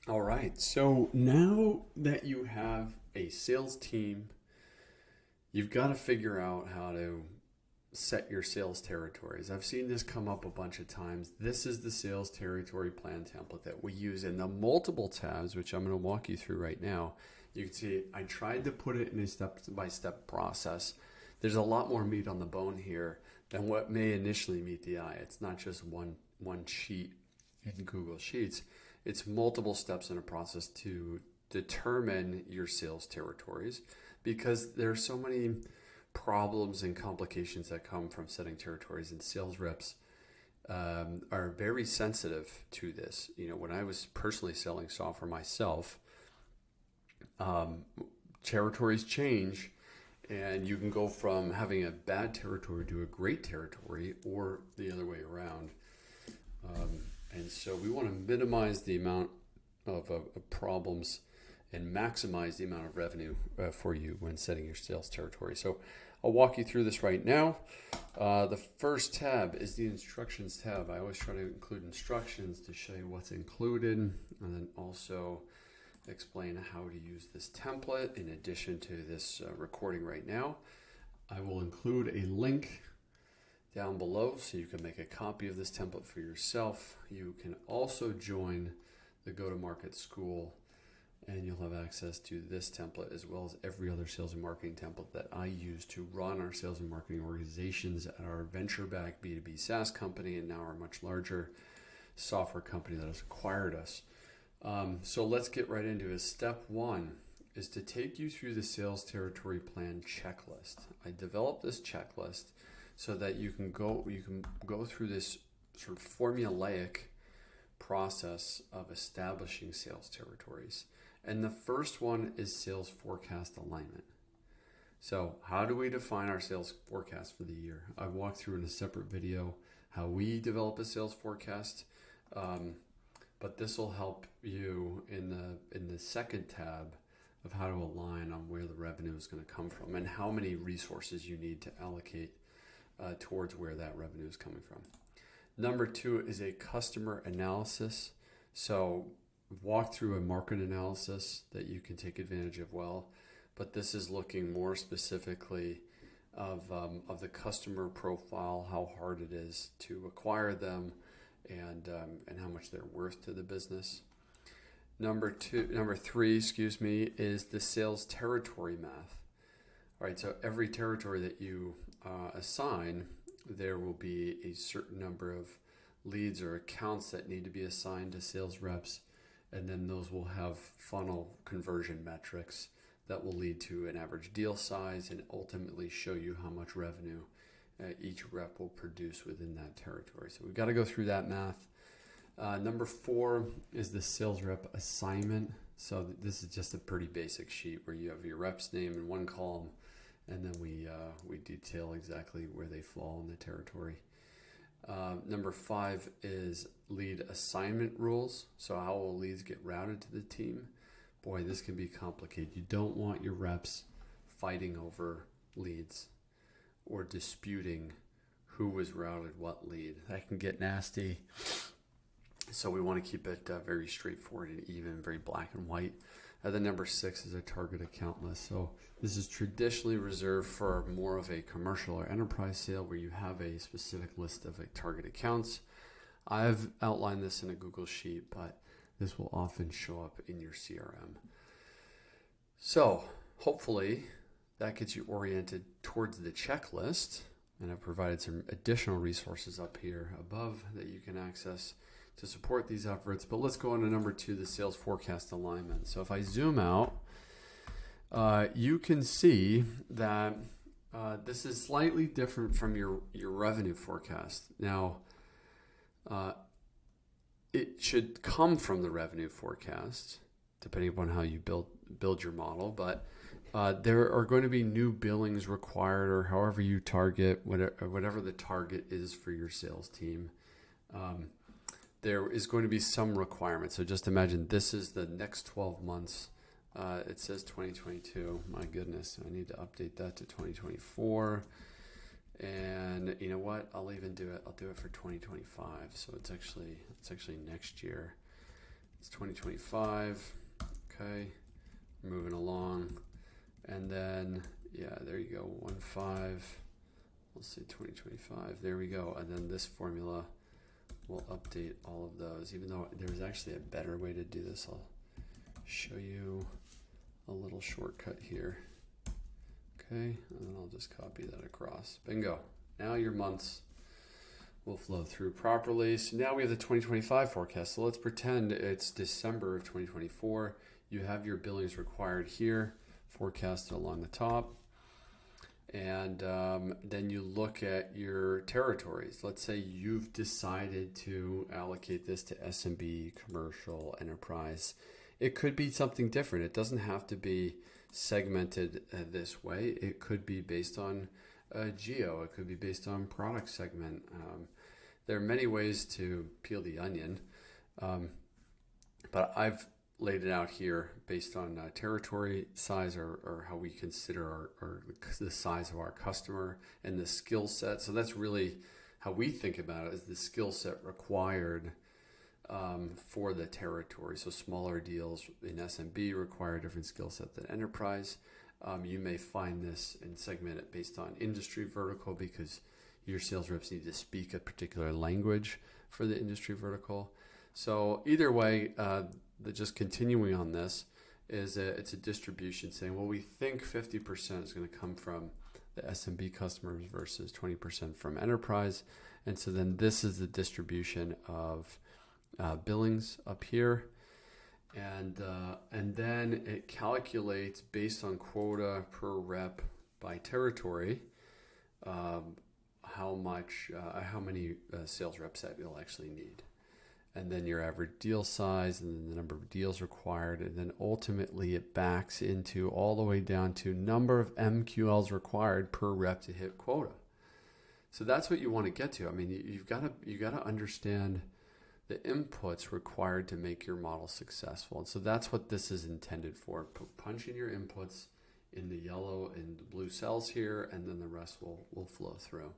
All right. So now that you have a sales team, you've got to figure out how to set your sales territories. I've seen this come up a bunch of times. This is the sales territory plan template that we use in the multiple tabs, which I'm going to walk you through right now. You can see I tried to put it in a step-by-step process. There's a lot more meat on the bone here than what may initially meet the eye. It's not just one sheet in Google Sheets. It's multiple steps in a process to determine your sales territories because there are so many problems and complications that come from setting territories, and sales reps are very sensitive to this. You know, when I was personally selling software myself, um, territories change, and you can go from having a bad territory to a great territory, or the other way around. And so we want to minimize the amount of problems and maximize the amount of revenue for you when setting your sales territory. So I'll walk you through this right now. The first tab is the instructions tab. I always try to include instructions to show you what's included, and then also explain how to use this template in addition to this recording right now. I will include a link down below so you can make a copy of this template for yourself. You can also join the go-to-market school, and you'll have access to this template as well as every other sales and marketing template that I use to run our sales and marketing organizations at our venture-backed B2B SaaS company, and now our much larger software company that has acquired us. So let's get right into it. Step one is to take you through the sales territory plan checklist. I developed this checklist so that you can go through this sort of formulaic process of establishing sales territories. And the first one is sales forecast alignment. So how do we define our sales forecast for the year? I walked through in a separate video how we develop a sales forecast, but this will help you in the second tab of how to align on where the revenue is going to come from and how many resources you need to allocate towards where that revenue is coming from. Number two is a customer analysis. So walk through a market analysis that you can take advantage of well, but this is looking more specifically of the customer profile, how hard it is to acquire them, and how much they're worth to the business. Number three, is the sales territory math. All right, so every territory that you assign, there will be a certain number of leads or accounts that need to be assigned to sales reps, and then those will have funnel conversion metrics that will lead to an average deal size and ultimately show you how much revenue each rep will produce within that territory. So we've got to go through that math. Number four is the sales rep assignment. So this is just a pretty basic sheet where you have your rep's name in one column, and then we detail exactly where they fall in the territory. Number five is lead assignment rules. So how will leads get routed to the team? Boy, this can be complicated. You don't want your reps fighting over leads or disputing who was routed what lead. That can get nasty. So we want to keep it very straightforward and even, very black and white. And then number six is a target account list. So this is traditionally reserved for more of a commercial or enterprise sale where you have a specific list of target accounts. I've outlined this in a Google Sheet, but this will often show up in your CRM. So hopefully that gets you oriented towards the checklist. And I've provided some additional resources up here above that you can access to support these efforts. But let's go on to number two, the sales forecast alignment. So if I zoom out, you can see that this is slightly different from your revenue forecast. Now, it should come from the revenue forecast, depending upon how you build your model. But there are going to be new billings required, or however you target, whatever the target is for your sales team. There is going to be some requirements. So just imagine this is the next 12 months. It says 2022. My goodness, I need to update that to 2024. And you know what? I'll even do it. I'll do it for 2025. So it's actually next year. It's 2025. Okay, moving along. And then, yeah, there you go, 1.5. We'll say 2025. There we go. And then this formula will update all of those. Even though there's actually a better way to do this, I'll show you a little shortcut here. Okay, and then I'll just copy that across. Bingo. Now your months will flow through properly. So now we have the 2025 forecast. So let's pretend it's December of 2024. You have your billings required here, forecasted along the top. And then you look at your territories. Let's say you've decided to allocate this to SMB, commercial, enterprise. It could be something different. It doesn't have to be segmented this way. It could be based on geo. It could be based on product segment. There are many ways to peel the onion, but I've laid it out here based on territory size or how we consider the size of our customer and the skill set. So that's really how we think about it, is the skill set required for the territory. So smaller deals in SMB require a different skill set than enterprise. You may find this and segment it based on industry vertical because your sales reps need to speak a particular language for the industry vertical. So either way, just continuing on this is it's a distribution saying, well, we think 50% is going to come from the SMB customers versus 20% from enterprise. And so then this is the distribution of billings up here. And then it calculates based on quota per rep by territory, how many sales reps that you'll actually need. And then your average deal size, and then the number of deals required, and then ultimately it backs into all the way down to number of MQLs required per rep to hit quota. So that's what you want to get to. I mean, you've got to understand the inputs required to make your model successful. And so that's what this is intended for. Punch in your inputs in the yellow and the blue cells here, and then the rest will flow through.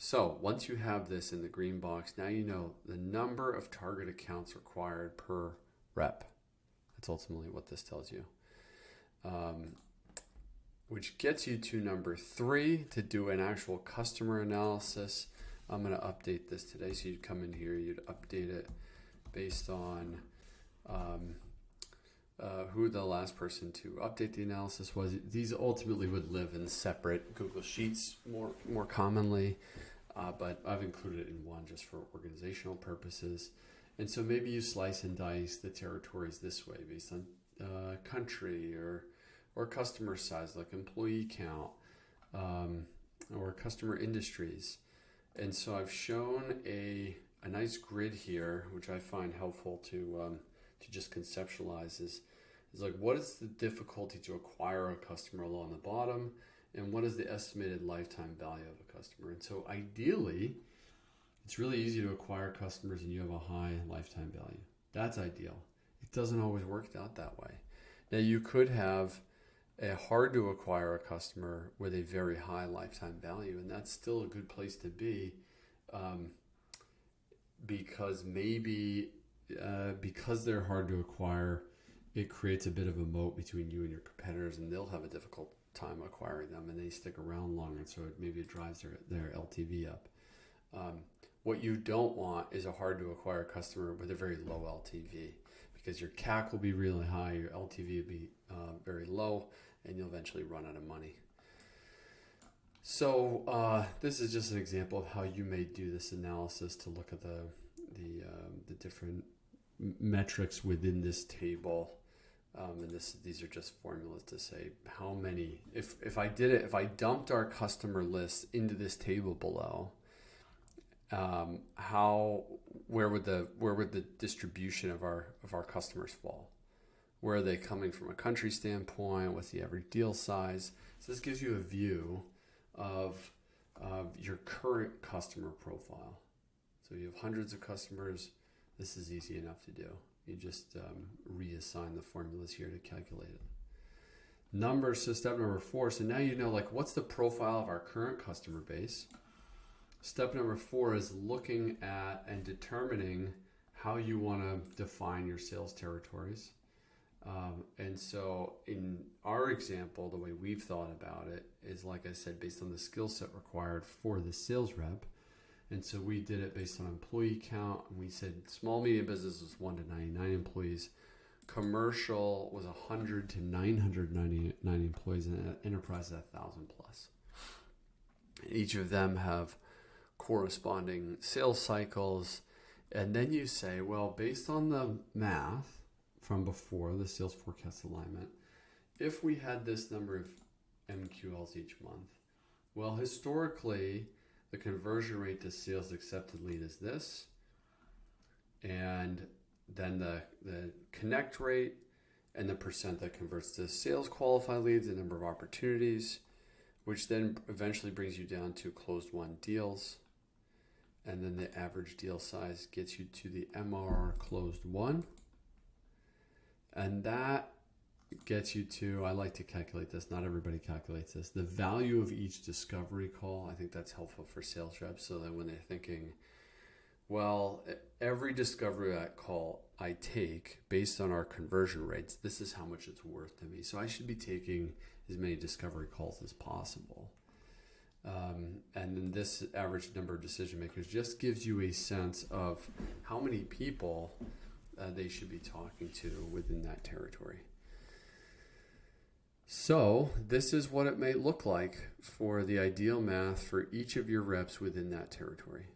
So once you have this in the green box, now you know the number of target accounts required per rep. That's ultimately what this tells you. Which gets you to number 3 to do an actual customer analysis. I'm going to update this today. So you'd come in here, you'd update it based on who the last person to update the analysis was. These ultimately would live in separate Google Sheets more commonly. But I've included it in one just for organizational purposes. And so maybe you slice and dice the territories this way based on country or customer size, like employee count, or customer industries. And so I've shown a nice grid here, which I find helpful to just conceptualize is like, what is the difficulty to acquire a customer along the bottom? And what is the estimated lifetime value of a customer? And so ideally, it's really easy to acquire customers and you have a high lifetime value. That's ideal. It doesn't always work out that way. Now you could have a hard to acquire a customer with a very high lifetime value, and that's still a good place to be, because maybe because they're hard to acquire, it creates a bit of a moat between you and your competitors, and they'll have a difficult time acquiring them, and they stick around longer, so maybe it drives their LTV up. What you don't want is a hard to acquire customer with a very low LTV, because your CAC will be really high, your LTV will be very low, and you'll eventually run out of money. So this is just an example of how you may do this analysis to look at the different metrics within this table. And these are just formulas to say how many, if I dumped our customer list into this table below, where would the distribution of our customers fall? Where are they coming from a country standpoint? What's the average deal size? So this gives you a view of your current customer profile. So you have hundreds of customers. This is easy enough to do. You just reassign the formulas here to calculate it. Numbers, so step number 4. So now you know, like, what's the profile of our current customer base? Step number 4 is looking at and determining how you want to define your sales territories. And so in our example, the way we've thought about it is, like I said, based on the skill set required for the sales rep. And so we did it based on employee count. And we said small, medium business was 1 to 99 employees. Commercial was 100 to 999 employees, and enterprise 1,000 plus. And each of them have corresponding sales cycles. And then you say, well, based on the math from before, the sales forecast alignment, if we had this number of MQLs each month, well, historically, the conversion rate to sales accepted lead is this. And then the connect rate and the percent that converts to sales qualified leads, the number of opportunities, which then eventually brings you down to closed won deals. And then the average deal size gets you to the MRR closed won. And that gets you to, I like to calculate this, not everybody calculates this, the value of each discovery call. I think that's helpful for sales reps, so that when they're thinking, well, every discovery call I take based on our conversion rates, this is how much it's worth to me. So I should be taking as many discovery calls as possible. And then this average number of decision makers just gives you a sense of how many people they should be talking to within that territory. So this is what it may look like for the ideal math for each of your reps within that territory.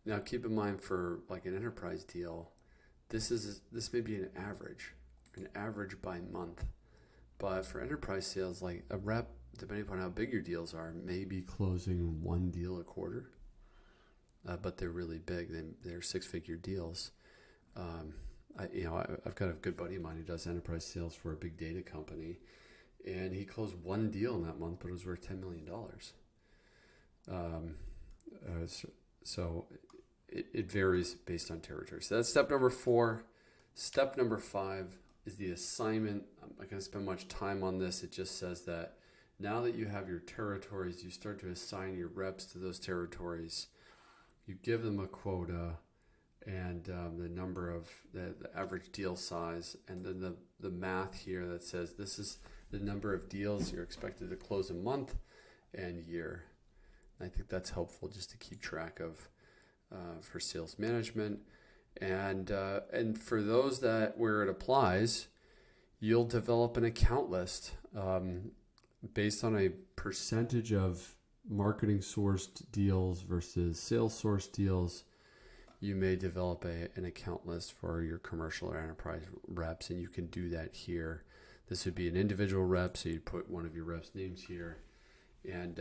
Now keep in mind, for like an enterprise deal, this may be an average by month. But for enterprise sales, like a rep, depending upon how big your deals are, may be closing one deal a quarter. But they're really big. They're six-figure deals. I've got a good buddy of mine who does enterprise sales for a big data company, and he closed one deal in that month, but it was worth $10 million. So it varies based on territory. So that's step number 4. Step number 5 is the assignment. I'm not going to spend much time on this. It just says that now that you have your territories, you start to assign your reps to those territories. You give them a quota and the number of the average deal size, and then the math here that says this is the number of deals you're expected to close a month and year. And I think that's helpful just to keep track of for sales management. And for those where it applies, you'll develop an account list based on a percentage of marketing sourced deals versus sales sourced deals. You may develop an account list for your commercial or enterprise reps, and you can do that here. This would be an individual rep, so you'd put one of your reps' names here, and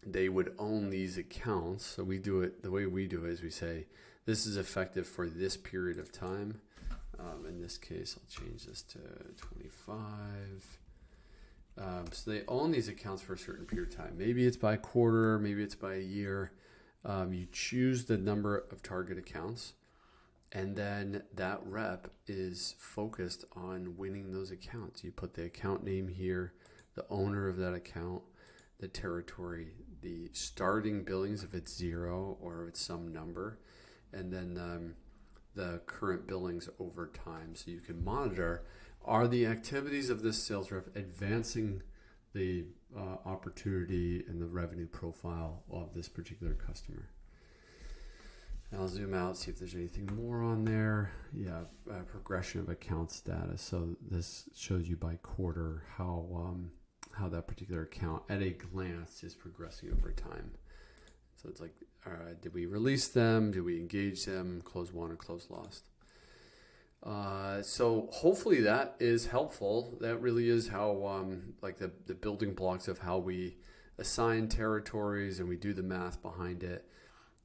they would own these accounts. So we do it, the way we do it is we say, this is effective for this period of time. In this case, I'll change this to 25. So they own these accounts for a certain period of time. Maybe it's by quarter, maybe it's by a year. You choose the number of target accounts, and then that rep is focused on winning those accounts. You put the account name here, the owner of that account, the territory, the starting billings if it's 0 or if it's some number, and then the current billings over time. So you can monitor, are the activities of this sales rep advancing the opportunity and the revenue profile of this particular customer. And I'll zoom out, see if there's anything more on there. Yeah, progression of account status. So this shows you by quarter how that particular account at a glance is progressing over time. So it's like, all right, did we release them? Did we engage them? Close won or close lost? So hopefully that is helpful. That really is how, like the building blocks of how we assign territories and we do the math behind it.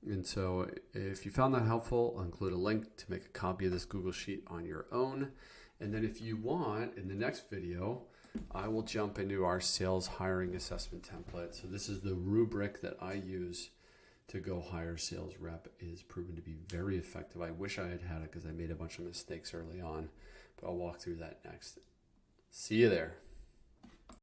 And so if you found that helpful, I'll include a link to make a copy of this Google Sheet on your own. And then if you want, in the next video, I will jump into our sales hiring assessment template. So this is the rubric that I use to go hire sales rep. Is proven to be very effective. I wish I had it because I made a bunch of mistakes early on, but I'll walk through that next. See you there.